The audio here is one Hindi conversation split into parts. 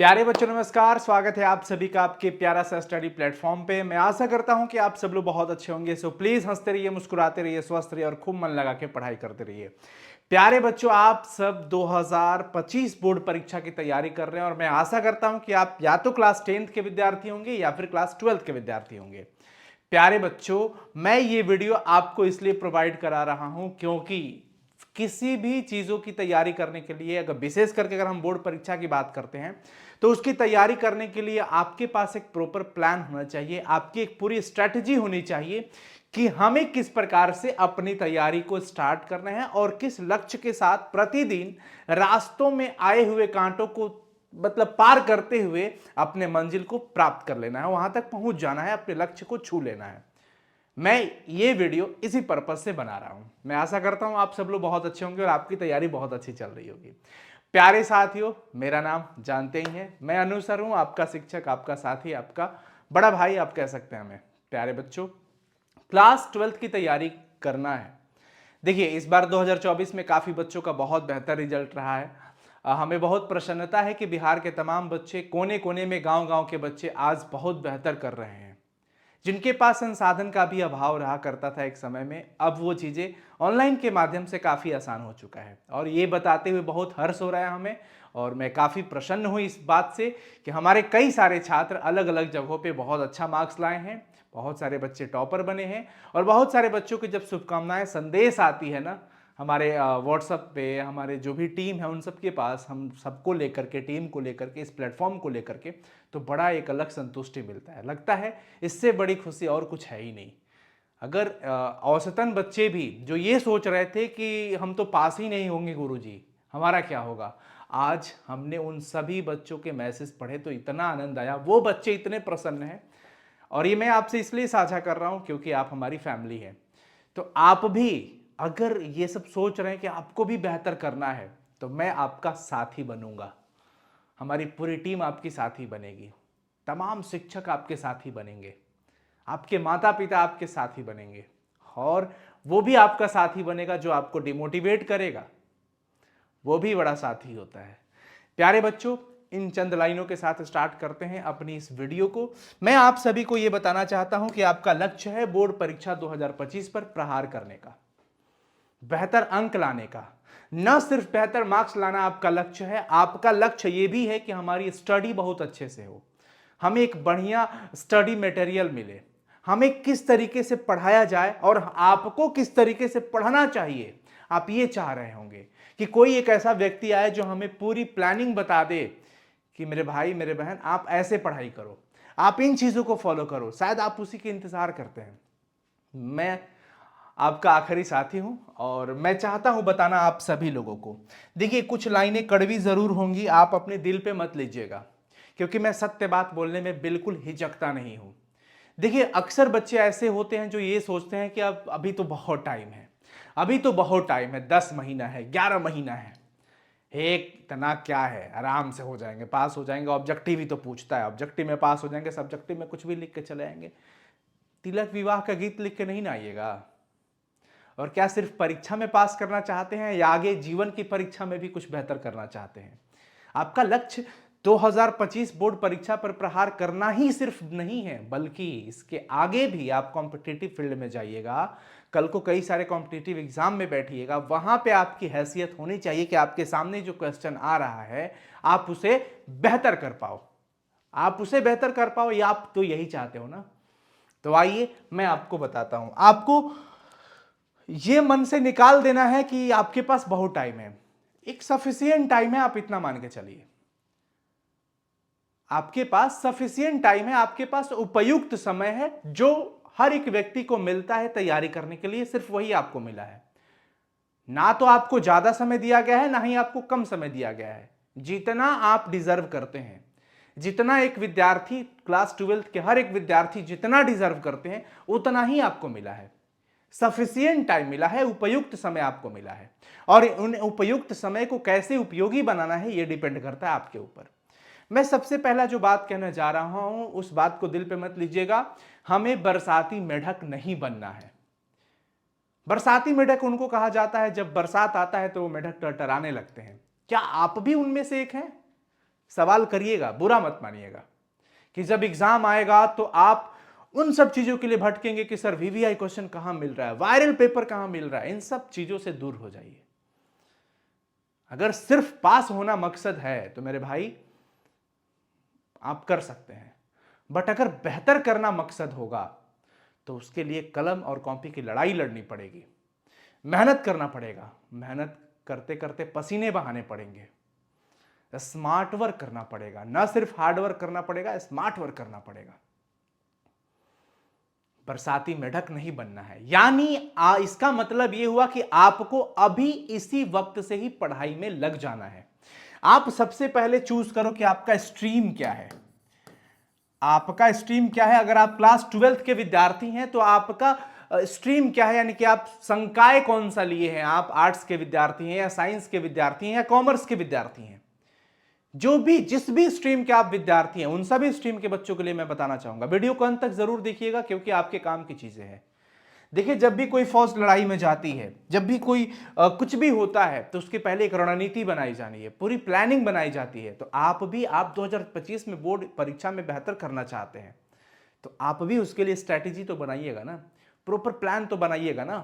प्यारे बच्चों नमस्कार। स्वागत है आप सभी का आपके प्यारा सा स्टडी प्लेटफॉर्म पे। मैं आशा करता हूं कि आप सब लोग बहुत अच्छे होंगे। सो प्लीज हंसते रहिए, मुस्कुराते रहिए, स्वस्थ रहिए और खूब मन लगा के पढ़ाई करते रहिए। प्यारे बच्चों, आप सब 2025 बोर्ड परीक्षा की तैयारी कर रहे हैं और मैं आशा करता हूं कि आप या तो क्लास 10th के विद्यार्थी होंगे या फिर क्लास 12th के विद्यार्थी होंगे। प्यारे बच्चों, मैं ये वीडियो आपको इसलिए प्रोवाइड करा रहा हूं क्योंकि किसी भी चीजों की तैयारी करने के लिए, अगर विशेष करके अगर हम बोर्ड परीक्षा की बात करते हैं, तो उसकी तैयारी करने के लिए आपके पास एक प्रॉपर प्लान होना चाहिए, आपकी एक पूरी स्ट्रेटजी होनी चाहिए कि हमें किस प्रकार से अपनी तैयारी को स्टार्ट करना है और किस लक्ष्य के साथ प्रतिदिन रास्तों में आए हुए कांटों को मतलब पार करते हुए अपने मंजिल को प्राप्त कर लेना है, वहां तक पहुंच जाना है, अपने लक्ष्य को छू लेना है। मैं ये वीडियो इसी पर्पज से बना रहा हूं। मैं आशा करता हूं आप सब लोग बहुत अच्छे होंगे और आपकी तैयारी बहुत अच्छी चल रही होगी। प्यारे साथियों, मेरा नाम जानते ही हैं, मैं अनु सर हूं, आपका शिक्षक, आपका साथी, आपका बड़ा भाई आप कह सकते हैं हमें। प्यारे बच्चों, क्लास 12th की तैयारी करना है। देखिए, इस बार 2024 में काफी बच्चों का बहुत बेहतर रिजल्ट रहा है। हमें बहुत प्रसन्नता है कि बिहार के तमाम बच्चे, कोने कोने में, गांव गांव के बच्चे आज बहुत बेहतर कर रहे हैं। जिनके पास संसाधन का भी अभाव रहा करता था एक समय में, अब वो चीज़ें ऑनलाइन के माध्यम से काफ़ी आसान हो चुका है और ये बताते हुए बहुत हर्ष हो रहा है हमें। और मैं काफ़ी प्रसन्न हूँ इस बात से कि हमारे कई सारे छात्र अलग अलग जगहों पे बहुत अच्छा मार्क्स लाए हैं, बहुत सारे बच्चे टॉपर बने हैं और बहुत सारे बच्चों की जब शुभकामनाएं संदेश आती है ना हमारे व्हाट्सएप पे, हमारे जो भी टीम है उन सब के पास, हम सबको लेकर के, टीम को लेकर के, इस प्लेटफॉर्म को लेकर के, तो बड़ा एक अलग संतुष्टि मिलता है। लगता है इससे बड़ी खुशी और कुछ है ही नहीं। अगर औसतन बच्चे भी जो ये सोच रहे थे कि हम तो पास ही नहीं होंगे गुरुजी, हमारा क्या होगा, आज हमने उन सभी बच्चों के मैसेज पढ़े तो इतना आनंद आया, वो बच्चे इतने प्रसन्न हैं। और ये मैं आपसे इसलिए साझा कर रहा हूं क्योंकि आप हमारी फैमिली हैं। तो आप भी अगर ये सब सोच रहे हैं कि आपको भी बेहतर करना है, तो मैं आपका साथी बनूंगा। हमारी पूरी टीम आपकी साथी बनेगी, तमाम शिक्षक आपके साथी बनेंगे, आपके माता पिता आपके साथी बनेंगे और वो भी आपका साथी बनेगा जो आपको डिमोटिवेट करेगा, वो भी बड़ा साथी होता है। प्यारे बच्चों, इन चंद लाइनों के साथ स्टार्ट करते हैं अपनी इस वीडियो को। मैं आप सभी को यह बताना चाहता हूं कि आपका लक्ष्य है बोर्ड परीक्षा 2025 पर प्रहार करने का, बेहतर अंक लाने का। न सिर्फ बेहतर मार्क्स लाना आपका लक्ष्य है, आपका लक्ष्य यह भी है कि हमारी स्टडी बहुत अच्छे से हो, हमें एक बढ़िया स्टडी मटेरियल मिले, हमें किस तरीके से पढ़ाया जाए और आपको किस तरीके से पढ़ना चाहिए। आप ये चाह रहे होंगे कि कोई एक ऐसा व्यक्ति आए जो हमें पूरी प्लानिंग बता दे कि मेरे भाई, मेरे बहन, आप ऐसे पढ़ाई करो, आप इन चीजों को फॉलो करो। शायद आप उसी के इंतजार करते हैं। मैं आपका आखिरी साथी हूं और मैं चाहता हूं बताना आप सभी लोगों को। देखिए, कुछ लाइनें कड़वी जरूर होंगी, आप अपने दिल पे मत लीजिएगा, क्योंकि मैं सत्य बात बोलने में बिल्कुल हिचकता नहीं हूं। देखिए, अक्सर बच्चे ऐसे होते हैं जो ये सोचते हैं कि अब अभी तो बहुत टाइम है, अभी तो बहुत टाइम है, 10 महीना है, 11 महीना है, एक इतना क्या है, आराम से हो जाएंगे, पास हो जाएंगे। ऑब्जेक्टिव ही तो पूछता है, ऑब्जेक्टिव में पास हो जाएंगे, सब्जेक्टिव में कुछ भी लिख के चले आएंगे। तिलक विवाह का गीत लिख के नहीं ना आइएगा। और क्या सिर्फ परीक्षा में पास करना चाहते हैं या आगे जीवन की परीक्षा में भी कुछ बेहतर करना चाहते हैं? आपका लक्ष्य 2025 बोर्ड परीक्षा पर प्रहार करना ही सिर्फ नहीं है, बल्कि इसके आगे भी आप कॉम्पिटिटिव फील्ड में जाइएगा, कल को कई सारे कॉम्पिटिटिव एग्जाम में बैठिएगा, वहां पे आपकी हैसियत होनी चाहिए कि आपके सामने जो क्वेश्चन आ रहा है आप उसे बेहतर कर पाओ, आप उसे बेहतर कर पाओ, या आप तो यही चाहते हो ना। तो आइए मैं आपको बताता हूं। आपको ये मन से निकाल देना है कि आपके पास बहुत टाइम है, एक सफिशियंट टाइम है, आप इतना मान के चलिए। आपके पास सफिशियंट टाइम है, आपके पास उपयुक्त समय है, जो हर एक व्यक्ति को मिलता है तैयारी करने के लिए, सिर्फ वही आपको मिला है। ना तो आपको ज्यादा समय दिया गया है, ना ही आपको कम समय दिया गया है। जितना आप डिजर्व करते हैं, जितना एक विद्यार्थी, क्लास 12th के हर एक विद्यार्थी जितना डिजर्व करते हैं, उतना ही आपको मिला है। सफिशियंट टाइम मिला है, उपयुक्त समय आपको मिला है। और उन उपयुक्त समय को कैसे उपयोगी बनाना है, यह डिपेंड करता है आपके ऊपर। मैं सबसे पहला जो बात कहने जा रहा हूं, उस बात को दिल पे मत लीजिएगा। हमें बरसाती मेढक नहीं बनना है। बरसाती मेढक उनको कहा जाता है जब बरसात आता है तो वो मेढक टरटराने लगते हैं। क्या आप भी उनमें से एक हैं? सवाल करिएगा, बुरा मत मानिएगा कि जब एग्जाम आएगा तो आप उन सब चीजों के लिए भटकेंगे कि सर वीवीआई क्वेश्चन कहां मिल रहा है, वायरल पेपर कहां मिल रहा है। इन सब चीजों से दूर हो जाइए। अगर सिर्फ पास होना मकसद है तो मेरे भाई आप कर सकते हैं, बट अगर बेहतर करना मकसद होगा तो उसके लिए कलम और कॉपी की लड़ाई लड़नी पड़ेगी, मेहनत करना पड़ेगा, मेहनत करते करते पसीने बहाने पड़ेंगे, स्मार्ट वर्क करना पड़ेगा, ना सिर्फ हार्ड वर्क करना पड़ेगा, स्मार्ट वर्क करना पड़ेगा। बरसाती मेढक नहीं बनना है। यानी इसका मतलब यह हुआ कि आपको अभी इसी वक्त से ही पढ़ाई में लग जाना है। आप सबसे पहले चूज करो कि आपका स्ट्रीम क्या है। आपका स्ट्रीम क्या है? अगर आप क्लास 12th के विद्यार्थी हैं तो आपका स्ट्रीम क्या है, यानी कि आप संकाय कौन सा लिए हैं। आप आर्ट्स के विद्यार्थी हैं या साइंस के विद्यार्थी हैं या कॉमर्स के विद्यार्थी हैं, जो भी जिस भी स्ट्रीम के आप विद्यार्थी हैं, उन सभी स्ट्रीम के बच्चों के लिए मैं बताना चाहूंगा। वीडियो को अंत तक जरूर देखिएगा क्योंकि आपके काम की चीजें हैं। देखिए, जब भी कोई फौज लड़ाई में जाती है, जब भी कोई कुछ भी होता है तो उसके पहले एक रणनीति बनाई जानी है, पूरी प्लानिंग बनाई जाती है। तो आप 2025 में बोर्ड परीक्षा में बेहतर करना चाहते हैं तो आप भी उसके लिए स्ट्रैटेजी तो बनाइएगा ना, प्रॉपर प्लान तो बनाइएगा ना।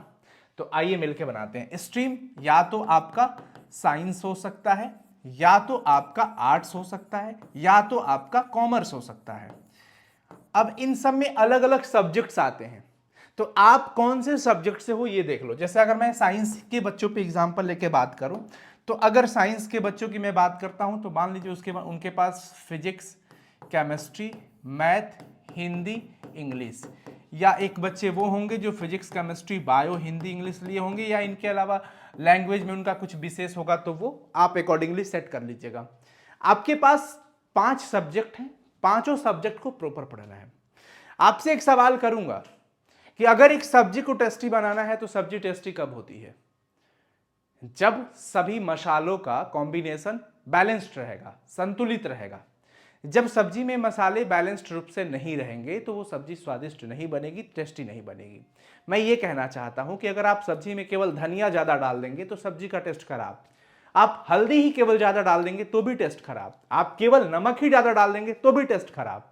तो आइए मिलकर बनाते हैं। स्ट्रीम या तो आपका साइंस हो सकता है, या तो आपका आर्ट्स हो सकता है, या तो आपका कॉमर्स हो सकता है। अब इन सब में अलग अलग सब्जेक्ट्स आते हैं, तो आप कौन से सब्जेक्ट से हो ये देख लो। जैसे अगर मैं साइंस के बच्चों पे एग्जांपल लेके बात करूं तो अगर साइंस के बच्चों की मैं बात करता हूं तो मान लीजिए उनके पास physics, chemistry, math, Hindi, English, या एक बच्चे वो होंगे जो physics, chemistry, bio, Hindi, English लिए होंगे, या इनके अलावा लैंग्वेज में उनका कुछ विशेष होगा तो वो आप अकॉर्डिंगली सेट कर लीजिएगा। आपके पास 5 सब्जेक्ट हैं, पांचों सब्जेक्ट को प्रॉपर पढ़ना है। आपसे एक सवाल करूंगा कि अगर एक सब्जी को टेस्टी बनाना है तो सब्जी टेस्टी कब होती है? जब सभी मसालों का कॉम्बिनेशन बैलेंस्ड रहेगा, संतुलित रहेगा। जब सब्जी में मसाले बैलेंस्ड रूप से नहीं रहेंगे तो वो सब्जी स्वादिष्ट नहीं बनेगी, टेस्टी नहीं बनेगी। मैं ये कहना चाहता हूं कि अगर आप सब्जी में केवल धनिया ज्यादा डाल देंगे तो सब्जी का टेस्ट खराब, आप हल्दी ही केवल ज्यादा डाल देंगे तो भी टेस्ट खराब, आप केवल नमक ही ज्यादा डाल देंगे तो भी टेस्ट खराब।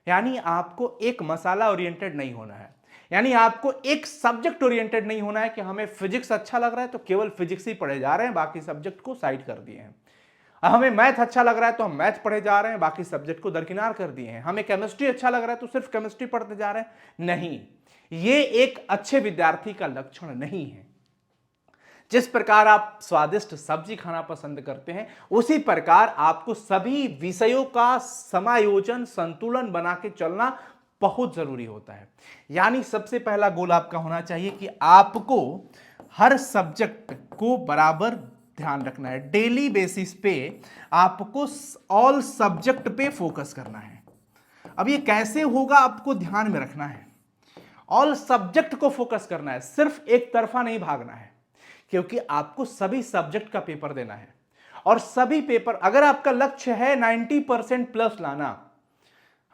यानी आपको एक मसाला ओरिएंटेड नहीं होना है, यानी आपको एक सब्जेक्ट ओरिएंटेड नहीं होना है कि हमें फिजिक्स अच्छा लग रहा है तो केवल फिजिक्स ही पढ़े जा रहे हैं, बाकी सब्जेक्ट को साइड कर दिए हैं। हमें मैथ अच्छा लग रहा है तो हम मैथ पढ़े जा रहे हैं, बाकी सब्जेक्ट को दरकिनार कर दिए हैं। हमें केमिस्ट्री अच्छा लग रहा है तो सिर्फ केमिस्ट्री पढ़ते जा रहे हैं। नहीं, ये एक अच्छे विद्यार्थी का लक्षण नहीं है। जिस प्रकार आप स्वादिष्ट सब्जी खाना पसंद करते हैं उसी प्रकार आपको सभी विषयों का समायोजन, संतुलन बना के चलना बहुत जरूरी होता है। यानी सबसे पहला गोल आपका होना चाहिए कि आपको हर सब्जेक्ट को बराबर ध्यान रखना है। डेली बेसिस पे आपको ऑल सब्जेक्ट पे फोकस करना है। अब ये कैसे होगा आपको ध्यान में रखना है। ऑल सब्जेक्ट को फोकस करना है, सिर्फ एक तरफा नहीं भागना है, क्योंकि आपको सभी सब्जेक्ट का पेपर देना है। और सभी पेपर, अगर आपका लक्ष्य है 90% प्लस लाना,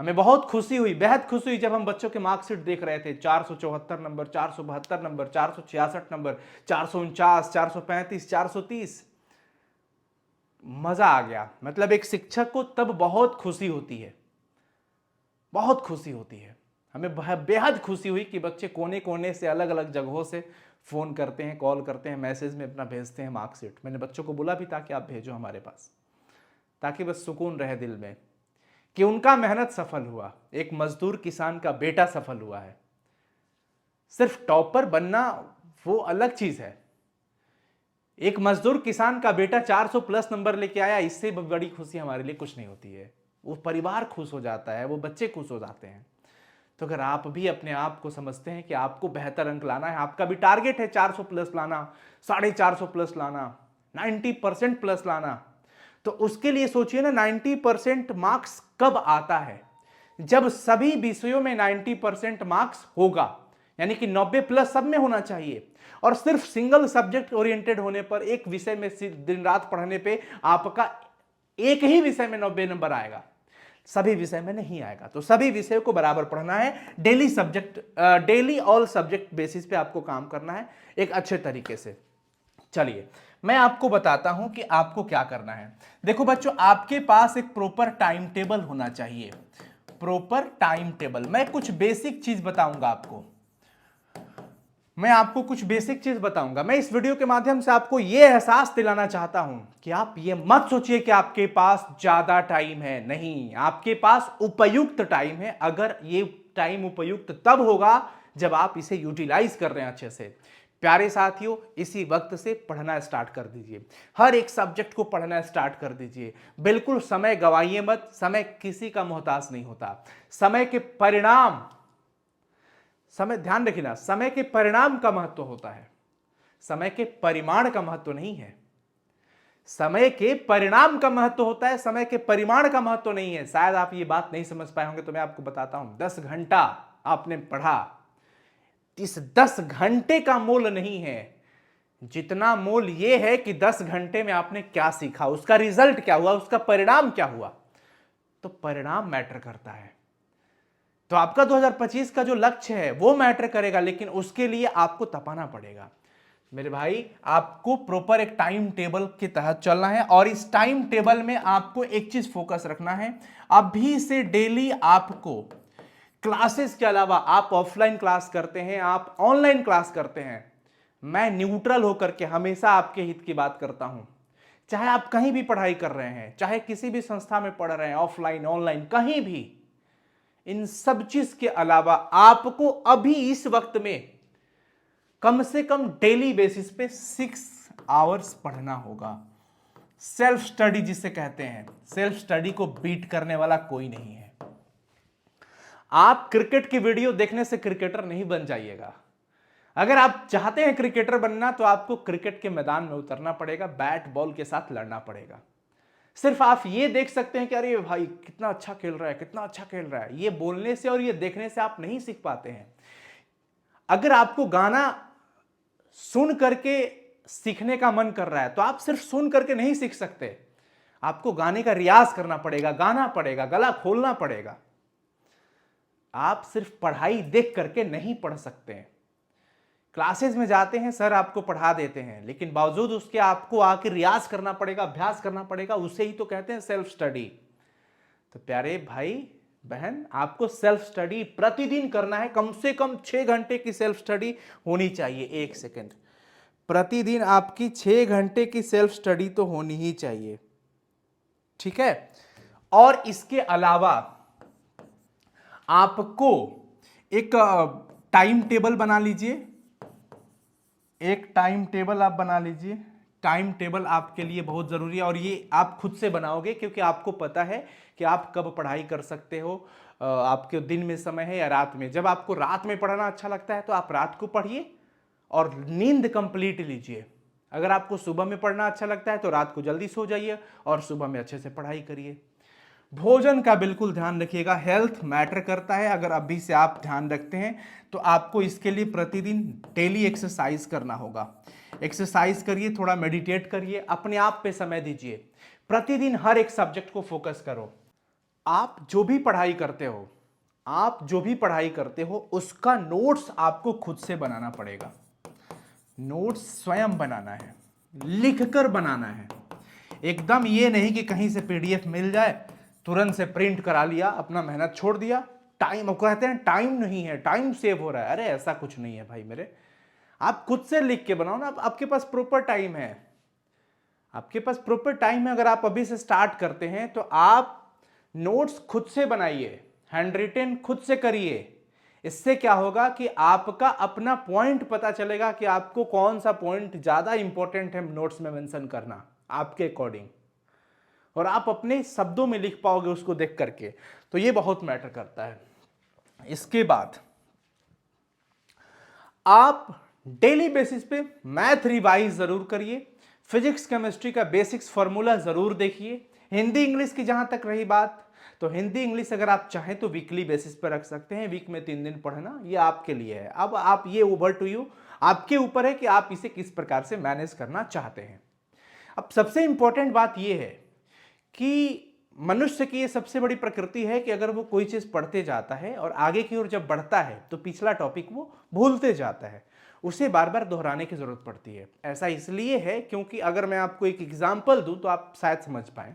हमें बहुत खुशी हुई, बेहद खुशी हुई जब हम बच्चों के मार्कशीट देख रहे थे। 474 नंबर, 472 नंबर, 466 नंबर, 449, 435, 430। मजा आ गया। मतलब एक शिक्षक को तब बहुत खुशी होती है, बहुत खुशी होती है। हमें बेहद खुशी हुई कि बच्चे कोने कोने से, अलग अलग जगहों से फोन करते हैं, कॉल करते हैं, मैसेज में अपना भेजते हैं मार्कशीट। मैंने बच्चों को बोला भी था कि आप भेजो हमारे पास, ताकि बस सुकून रहे दिल में कि उनका मेहनत सफल हुआ, एक मजदूर किसान का बेटा सफल हुआ है। सिर्फ टॉपर बनना वो अलग चीज है। एक मजदूर किसान का बेटा 400 प्लस नंबर लेके आया, इससे बड़ी खुशी हमारे लिए कुछ नहीं होती है। वो परिवार खुश हो जाता है, वो बच्चे खुश हो जाते हैं। तो अगर आप भी अपने आप को समझते हैं कि आपको बेहतर अंक लाना है, आपका भी टारगेट है 400 प्लस लाना, 450 प्लस लाना, 90% प्लस लाना, तो उसके लिए सोचिए ना 90% मार्क्स कब आता है? जब सभी विषयों में 90% मार्क्स होगा, यानी कि 90 प्लस सब में होना चाहिए। और सिर्फ सिंगल सब्जेक्ट ओरिएंटेड होने पर, एक विषय में दिन रात पढ़ने पे आपका एक ही विषय में 90 नंबर आएगा, सभी विषय में नहीं आएगा। तो सभी विषयों को बराबर पढ़ना है। डेली ऑल सब्जेक्ट बेसिस पे आपको काम करना है एक अच्छे तरीके से। चलिए, मैं आपको बताता हूं कि आपको क्या करना है। देखो बच्चों, आपके पास एक प्रॉपर टाइम टेबल होना चाहिए, प्रॉपर टाइम टेबल। मैं कुछ बेसिक चीज बताऊंगा आपको, मैं आपको कुछ बेसिक चीज बताऊंगा। मैं इस वीडियो के माध्यम से आपको यह एहसास दिलाना चाहता हूं कि आप ये मत सोचिए कि आपके पास ज्यादा टाइम है, नहीं, आपके पास उपयुक्त टाइम है। अगर ये टाइम उपयुक्त तब होगा जब आप इसे यूटिलाइज कर रहे हैं अच्छे से। प्यारे साथियों, इसी वक्त से पढ़ना स्टार्ट कर दीजिए, हर एक सब्जेक्ट को पढ़ना स्टार्ट कर दीजिए। बिल्कुल समय गवाइए मत, समय किसी का मोहताज नहीं होता। समय के परिणाम, समय, ध्यान रखिए, समय के परिणाम का महत्व होता है, समय के परिमाण का महत्व नहीं है। समय के परिणाम का महत्व होता है, समय के परिमाण का महत्व नहीं है। शायद आप ये बात नहीं समझ पाए होंगे, तो मैं आपको बताता हूं। 10 घंटा आपने पढ़ा, इस 10 घंटे का मोल नहीं है, जितना मोल यह है कि 10 घंटे में आपने क्या सीखा, उसका रिजल्ट क्या हुआ, उसका परिणाम क्या हुआ। तो परिणाम मैटर करता है। तो आपका 2025 का जो लक्ष्य है वो मैटर करेगा, लेकिन उसके लिए आपको तपाना पड़ेगा मेरे भाई। आपको प्रॉपर एक टाइम टेबल के तहत चलना है, और इस टाइम टेबल में आपको एक चीज फोकस रखना है। अभी से डेली आपको क्लासेस के अलावा, आप ऑफलाइन क्लास करते हैं, आप ऑनलाइन क्लास करते हैं, मैं न्यूट्रल होकर के हमेशा आपके हित की बात करता हूं। चाहे आप कहीं भी पढ़ाई कर रहे हैं, चाहे किसी भी संस्था में पढ़ रहे हैं, ऑफलाइन ऑनलाइन कहीं भी, इन सब चीज के अलावा आपको अभी इस वक्त में कम से कम डेली बेसिस पे 6 आवर्स पढ़ना होगा। सेल्फ स्टडी जिसे कहते हैं, सेल्फ स्टडी को बीट करने वाला कोई नहीं है। आप क्रिकेट की वीडियो देखने से क्रिकेटर नहीं बन जाइएगा। अगर आप चाहते हैं क्रिकेटर बनना, तो आपको क्रिकेट के मैदान में उतरना पड़ेगा, बैट बॉल के साथ लड़ना पड़ेगा। सिर्फ आप ये देख सकते हैं कि अरे भाई कितना अच्छा खेल रहा है, कितना अच्छा खेल रहा है, ये बोलने से और ये देखने से आप नहीं सीख पाते हैं। अगर आपको गाना सुन करके सीखने का मन कर रहा है, तो आप सिर्फ सुन करके नहीं सीख सकते, आपको गाने का रियाज करना पड़ेगा, गाना पड़ेगा, गला खोलना पड़ेगा। आप सिर्फ पढ़ाई देख करके नहीं पढ़ सकते हैं। क्लासेस में जाते हैं, सर आपको पढ़ा देते हैं, लेकिन बावजूद उसके आपको आके रियाज करना पड़ेगा, अभ्यास करना पड़ेगा, उसे ही तो कहते हैं सेल्फ स्टडी। तो प्यारे भाई बहन, आपको सेल्फ स्टडी प्रतिदिन करना है। कम से कम 6 घंटे की सेल्फ स्टडी होनी चाहिए। एक सेकेंड, प्रतिदिन आपकी 6 घंटे की सेल्फ स्टडी तो होनी ही चाहिए, ठीक है। और इसके अलावा आपको एक टाइम टेबल बना लीजिए, एक टाइम टेबल आप बना लीजिए। टाइम टेबल आपके लिए बहुत ज़रूरी है, और ये आप खुद से बनाओगे, क्योंकि आपको पता है कि आप कब पढ़ाई कर सकते हो, आपके दिन में समय है या रात में। जब आपको रात में पढ़ना अच्छा लगता है तो आप रात को पढ़िए और नींद कंप्लीट लीजिए। अगर आपको सुबह में पढ़ना अच्छा लगता है तो रात को जल्दी सो जाइए और सुबह में अच्छे से पढ़ाई करिए। भोजन का बिल्कुल ध्यान रखिएगा, हेल्थ मैटर करता है। अगर अभी से आप ध्यान रखते हैं तो आपको इसके लिए प्रतिदिन डेली एक्सरसाइज करना होगा। एक्सरसाइज करिए, थोड़ा मेडिटेट करिए, अपने आप पे समय दीजिए। प्रतिदिन हर एक सब्जेक्ट को फोकस करो। आप जो भी पढ़ाई करते हो, आप जो भी पढ़ाई करते हो, उसका नोट्स आपको खुद से बनाना पड़ेगा। नोट्स स्वयं बनाना है, लिखकर बनाना है। एकदम ये नहीं कि कहीं से पीडीएफ मिल जाए, तुरंत से प्रिंट करा लिया, अपना मेहनत छोड़ दिया। टाइम, कहते हैं टाइम नहीं है, टाइम सेव हो रहा है। अरे ऐसा कुछ नहीं है भाई मेरे, आप खुद से लिख के बनाओ ना। आपके पास प्रॉपर टाइम है, आपके पास प्रॉपर टाइम है। अगर आप अभी से स्टार्ट करते हैं तो आप नोट्स खुद से बनाइए, हैंड रिटन खुद से करिए। इससे क्या होगा कि आपका अपना पॉइंट पता चलेगा कि आपको कौन सा पॉइंट ज्यादा इंपॉर्टेंट है नोट्स में मेंशन करना आपके अकॉर्डिंग, और आप अपने शब्दों में लिख पाओगे उसको देख करके। तो ये बहुत मैटर करता है। इसके बाद आप डेली बेसिस पे मैथ रिवाइज जरूर करिए, फिजिक्स केमिस्ट्री का बेसिक्स फॉर्मूला जरूर देखिए। हिंदी इंग्लिश की जहां तक रही बात, तो हिंदी इंग्लिश अगर आप चाहें तो वीकली बेसिस पर रख सकते हैं, वीक में 3 दिन पढ़ना, ये आपके लिए है। अब आप ये ओवर टू यू, आपके ऊपर है कि आप इसे किस प्रकार से मैनेज करना चाहते हैं। अब सबसे इंपॉर्टेंट बात यह है कि मनुष्य की ये सबसे बड़ी प्रकृति है कि अगर वो कोई चीज पढ़ते जाता है और आगे की ओर जब बढ़ता है तो पिछला टॉपिक वो भूलते जाता है। उसे बार बार दोहराने की जरूरत पड़ती है। ऐसा इसलिए है क्योंकि अगर मैं आपको एक एग्जाम्पल दूं तो आप शायद समझ पाए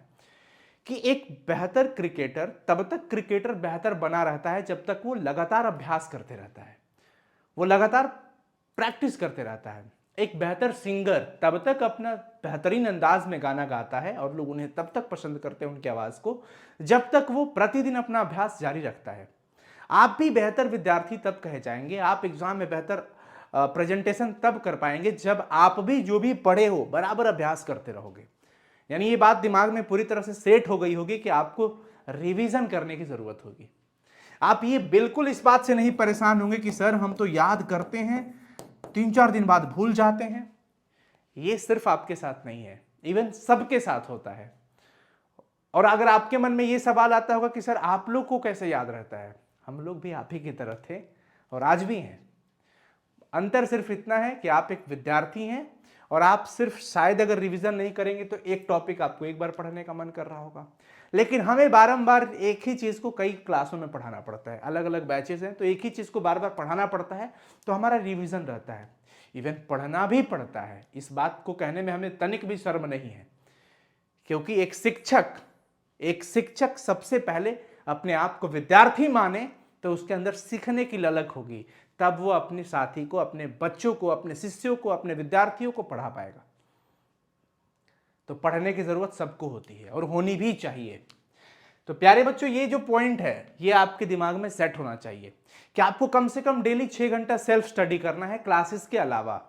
कि एक बेहतर क्रिकेटर तब तक क्रिकेटर बेहतर बना रहता है जब तक वो लगातार अभ्यास करते रहता है, वो लगातार प्रैक्टिस करते रहता है। एक बेहतर सिंगर तब तक अपना बेहतरीन अंदाज में गाना गाता है और लोग उन्हें तब तक पसंद करते हैं उनकी आवाज को जब तक वो प्रतिदिन अपना अभ्यास जारी रखता है। आप भी बेहतर विद्यार्थी तब कहे जाएंगे, आप एग्जाम में बेहतर प्रेजेंटेशन तब कर पाएंगे जब आप भी जो भी पढ़े हो बराबर अभ्यास करते रहोगे। यानी ये बात दिमाग में पूरी तरह से सेट हो गई होगी कि आपको रिवीजन करने की जरूरत होगी। आप ये बिल्कुल इस बात से नहीं परेशान होंगे कि सर हम तो याद करते हैं 3-4 दिन बाद भूल जाते हैं। ये सिर्फ आपके साथ नहीं है, इवन सबके साथ होता है। और अगर आपके मन में ये सवाल आता होगा कि सर आप लोग को कैसे याद रहता है, हम लोग भी आप ही की तरह थे और आज भी हैं। अंतर सिर्फ इतना है कि आप एक विद्यार्थी हैं और आप सिर्फ शायद अगर रिवीजन नहीं करेंगे तो एक टॉपिक आपको एक बार पढ़ने का मन कर रहा होगा, लेकिन हमें बारंबार एक ही चीज को कई क्लासों में पढ़ाना पड़ता है, अलग अलग बैचेस हैं तो एक ही चीज को बार बार पढ़ाना पड़ता है, तो हमारा रिवीजन रहता है। इवन पढ़ना भी पड़ता है, इस बात को कहने में हमें तनिक भी शर्म नहीं है, क्योंकि एक शिक्षक सबसे पहले अपने आप को विद्यार्थी माने तो उसके अंदर सीखने की ललक होगी, तब वो अपने साथी को, अपने बच्चों को, अपने शिष्यों को, अपने विद्यार्थियों को पढ़ा पाएगा। तो पढ़ने की जरूरत सबको होती है और होनी भी चाहिए। तो प्यारे बच्चों, ये जो पॉइंट है ये आपके दिमाग में सेट होना चाहिए कि आपको कम से कम डेली 6 घंटा सेल्फ स्टडी करना है क्लासेस के अलावा।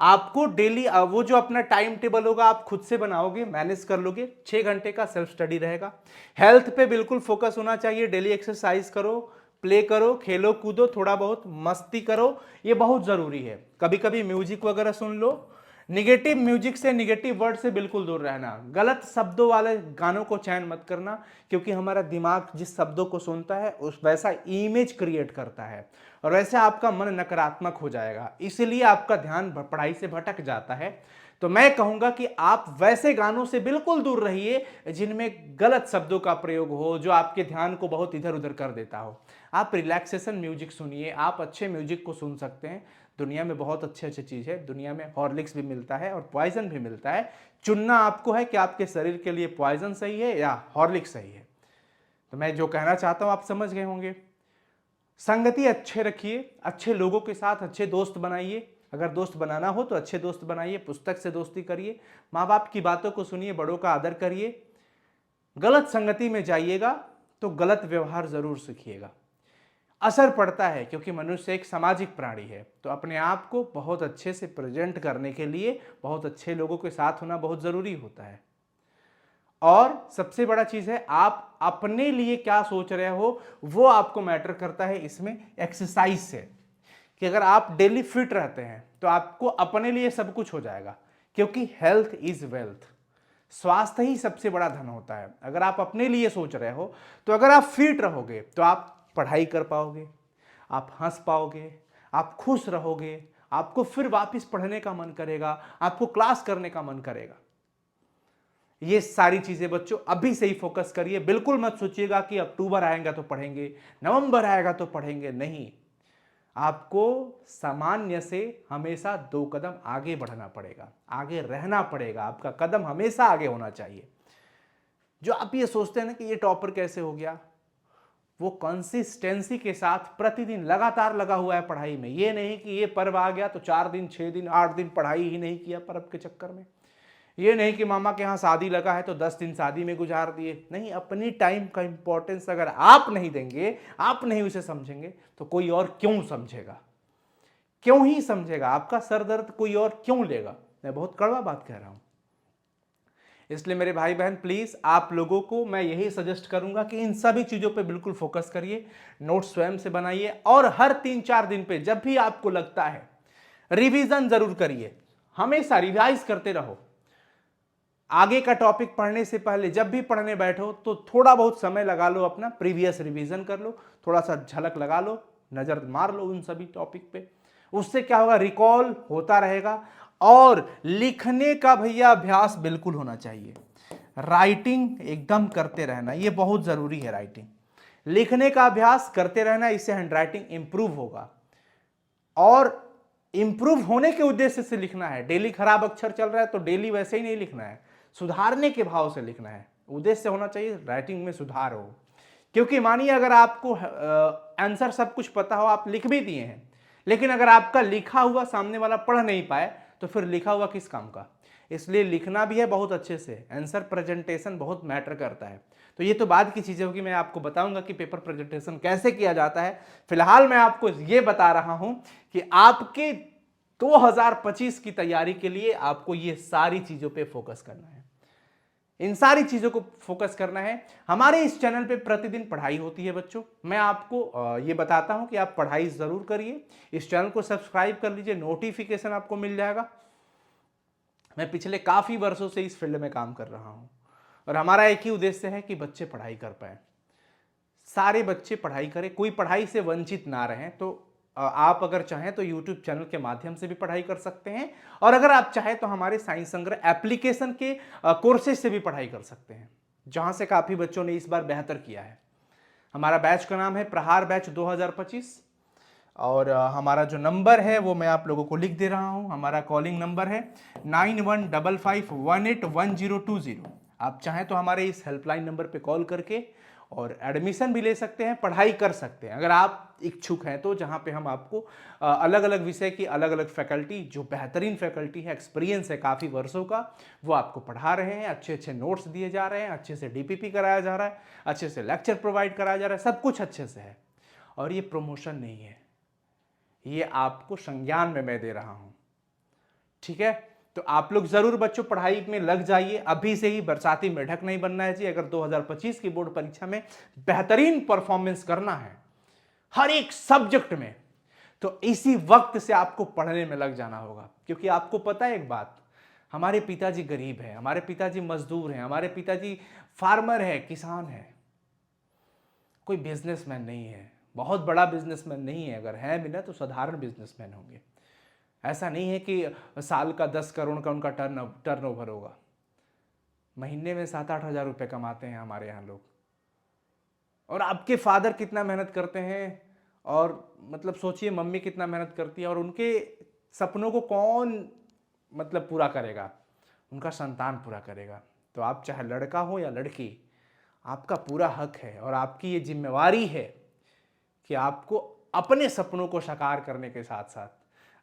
आपको डेली वो जो अपना टाइम टेबल होगा आप खुद से बनाओगे, मैनेज कर लोगे। 6 घंटे का सेल्फ स्टडी रहेगा। हेल्थ पे बिल्कुल फोकस होना चाहिए। डेली एक्सरसाइज करो, प्ले करो, खेलो कूदो, थोड़ा बहुत मस्ती करो, ये बहुत जरूरी है। कभी कभी म्यूजिक वगैरह सुन लो। निगेटिव म्यूजिक से, निगेटिव वर्ड से बिल्कुल दूर रहना। गलत शब्दों वाले गानों को चयन मत करना, क्योंकि हमारा दिमाग जिस शब्दों को सुनता है उस वैसा इमेज क्रिएट करता है और वैसे आपका मन नकारात्मक हो जाएगा, इसलिए आपका ध्यान पढ़ाई से भटक जाता है। तो मैं कहूंगा कि आप वैसे गानों से बिल्कुल दूर रहिए जिनमें गलत शब्दों का प्रयोग हो, जो आपके ध्यान को बहुत इधर उधर कर देता हो। आप रिलैक्सेशन म्यूजिक सुनिए, आप अच्छे म्यूजिक को सुन सकते हैं। दुनिया में बहुत अच्छे अच्छे चीज है, दुनिया में हॉर्लिक्स भी मिलता है और पॉइजन भी मिलता है। चुनना आपको है कि आपके शरीर के लिए पॉइजन सही है या हॉर्लिक्स सही है। तो मैं जो कहना चाहता हूं आप समझ गए होंगे। संगति अच्छे रखिए, अच्छे लोगों के साथ अच्छे दोस्त बनाइए। अगर दोस्त बनाना हो तो अच्छे दोस्त बनाइए, पुस्तक से दोस्ती करिए, माँ बाप की बातों को सुनिए, बड़ों का आदर करिए। गलत संगति में जाइएगा तो गलत व्यवहार जरूर सीखिएगा। असर पड़ता है क्योंकि मनुष्य एक सामाजिक प्राणी है। तो अपने आप को बहुत अच्छे से प्रेजेंट करने के लिए बहुत अच्छे लोगों के साथ होना बहुत जरूरी होता है। और सबसे बड़ा चीज है, आप अपने लिए क्या सोच रहे हो वो आपको मैटर करता है इसमें एक्सरसाइज से। कि अगर आप डेली फिट रहते हैं तो आपको अपने लिए सब कुछ हो जाएगा, क्योंकि हेल्थ इज वेल्थ। स्वास्थ्य ही सबसे बड़ा धन होता है। अगर आप अपने लिए सोच रहे हो तो अगर आप फिट रहोगे तो आप पढ़ाई कर पाओगे, आप हंस पाओगे, आप खुश रहोगे, आपको फिर वापस पढ़ने का मन करेगा, आपको क्लास करने का मन करेगा। ये सारी चीजें बच्चों अभी से ही फोकस करिए। बिल्कुल मत सोचिएगा कि अक्टूबर आएगा तो पढ़ेंगे, नवंबर आएगा तो पढ़ेंगे, नहीं। आपको सामान्य से हमेशा 2 कदम आगे बढ़ना पड़ेगा, आगे रहना पड़ेगा। आपका कदम हमेशा आगे होना चाहिए। जो आप ये सोचते हैं ना कि ये टॉपर कैसे हो गया, वो कंसिस्टेंसी के साथ प्रतिदिन लगातार लगा हुआ है पढ़ाई में। ये नहीं कि ये पर्व आ गया तो 4 दिन, 6 दिन, 8 दिन पढ़ाई ही नहीं किया पर्व के चक्कर में। ये नहीं कि मामा के यहाँ शादी लगा है तो 10 दिन शादी में गुजार दिए। नहीं, अपनी टाइम का इंपॉर्टेंस अगर आप नहीं देंगे, आप नहीं उसे समझेंगे तो कोई और क्यों समझेगा? क्यों ही समझेगा? आपका सर दर्द कोई और क्यों लेगा? मैं बहुत कड़वा बात कह रहा हूं। इसलिए मेरे भाई बहन, प्लीज आप लोगों को मैं यही सजेस्ट करूंगा कि इन सभी चीजों पे बिल्कुल फोकस करिए। नोट स्वयं से बनाइए और हर 3-4 दिन पे जब भी आपको लगता है रिवीजन जरूर करिए। हमेशा रिवाइज करते रहो। आगे का टॉपिक पढ़ने से पहले जब भी पढ़ने बैठो तो थोड़ा बहुत समय लगा लो, अपना प्रीवियस रिवीजन कर लो, थोड़ा सा झलक लगा लो, नजर मार लो उन सभी टॉपिक पे। उससे क्या होगा, रिकॉल होता रहेगा। और लिखने का भैया अभ्यास बिल्कुल होना चाहिए। राइटिंग एकदम करते रहना, ये बहुत जरूरी है। राइटिंग, लिखने का अभ्यास करते रहना, इससे हैंडराइटिंग इंप्रूव होगा। और इंप्रूव होने के उद्देश्य से लिखना है। डेली खराब अक्षर चल रहा है तो डेली वैसे ही नहीं लिखना है, सुधारने के भाव से लिखना है। उद्देश्य होना चाहिए राइटिंग में सुधार हो। क्योंकि मानिए अगर आपको आंसर सब कुछ पता हो, आप लिख भी दिए हैं, लेकिन अगर आपका लिखा हुआ सामने वाला पढ़ नहीं पाए तो फिर लिखा हुआ किस काम का। इसलिए लिखना भी है बहुत अच्छे से, आंसर प्रेजेंटेशन बहुत मैटर करता है। तो ये तो बाद की चीज़ें होगी, मैं आपको बताऊंगा कि पेपर प्रेजेंटेशन कैसे किया जाता है। फिलहाल मैं आपको ये बता रहा हूं कि आपके 2025 की तैयारी के लिए आपको ये सारी चीज़ों पे फोकस करना है, इन सारी चीज़ों को फोकस करना है। हमारे इस चैनल पे प्रतिदिन पढ़ाई होती है बच्चों। मैं आपको ये बताता हूं कि आप पढ़ाई ज़रूर करिए, इस चैनल को सब्सक्राइब कर लीजिए, नोटिफिकेशन आपको मिल जाएगा। मैं पिछले काफ़ी वर्षों से इस फील्ड में काम कर रहा हूं और हमारा एक ही उद्देश्य है कि बच्चे पढ़ाई कर पाए, सारे बच्चे पढ़ाई करें, कोई पढ़ाई से वंचित ना रहें। तो आप अगर चाहें तो YouTube चैनल के माध्यम से भी पढ़ाई कर सकते हैं, और अगर आप चाहें तो हमारे साइंस संग्रह एप्लीकेशन के कोर्सेज से भी पढ़ाई कर सकते हैं, जहां से काफ़ी बच्चों ने इस बार बेहतर किया है। हमारा बैच का नाम है प्रहार बैच 2025, और हमारा जो नंबर है वो मैं आप लोगों को लिख दे रहा हूं। हमारा कॉलिंग नंबर है 9155181020। आप चाहें तो हमारे इस हेल्पलाइन नंबर पे कॉल करके और एडमिशन भी ले सकते हैं, पढ़ाई कर सकते हैं अगर आप इच्छुक हैं तो। जहां पे हम आपको अलग अलग विषय की अलग अलग फैकल्टी, जो बेहतरीन फैकल्टी है, एक्सपीरियंस है काफ़ी वर्षों का, वो आपको पढ़ा रहे हैं। अच्छे अच्छे नोट्स दिए जा रहे हैं, अच्छे से DPP कराया जा रहा है, अच्छे से लेक्चर प्रोवाइड कराया जा रहा है, सब कुछ अच्छे से है। और ये प्रमोशन नहीं है, ये आपको संज्ञान में मैं दे रहा हूं, ठीक है। तो आप लोग जरूर बच्चों पढ़ाई में लग जाइए अभी से ही, बरसाती मेढक नहीं बनना है जी। अगर 2025 की बोर्ड परीक्षा में बेहतरीन परफॉर्मेंस करना है हर एक सब्जेक्ट में, तो इसी वक्त से आपको पढ़ने में लग जाना होगा। क्योंकि आपको पता है एक बात, हमारे पिताजी गरीब हैं, हमारे पिताजी मजदूर हैं, हमारे पिताजी फार्मर है, किसान है, कोई बिजनेसमैन नहीं है, बहुत बड़ा बिजनेसमैन नहीं है। अगर है भी ना तो साधारण बिजनेसमैन होंगे। ऐसा नहीं है कि साल का 10 करोड़ का उनका टर्नओवर होगा, महीने में 7-8 हज़ार रुपये कमाते हैं हमारे यहाँ लोग। और आपके फादर कितना मेहनत करते हैं, और मतलब सोचिए मम्मी कितना मेहनत करती है, और उनके सपनों को कौन मतलब पूरा करेगा, उनका संतान पूरा करेगा। तो आप चाहे लड़का हो या लड़की, आपका पूरा हक है और आपकी ये जिम्मेवारी है कि आपको अपने सपनों को साकार करने के साथ साथ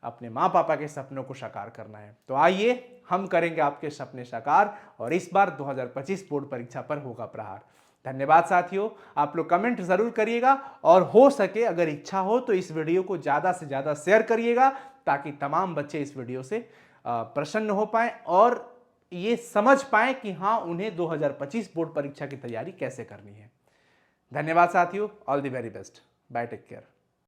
अपने माँ पापा के सपनों को साकार करना है। तो आइए हम करेंगे आपके सपने साकार, और इस बार 2025 बोर्ड परीक्षा पर होगा प्रहार। धन्यवाद साथियों, आप लोग कमेंट जरूर करिएगा, और हो सके अगर इच्छा हो तो इस वीडियो को ज़्यादा से ज़्यादा शेयर करिएगा, ताकि तमाम बच्चे इस वीडियो से प्रसन्न हो पाएँ और ये समझ पाएँ कि हाँ उन्हें 2025 बोर्ड परीक्षा की तैयारी कैसे करनी है। धन्यवाद साथियों, all the very best, bye, take care.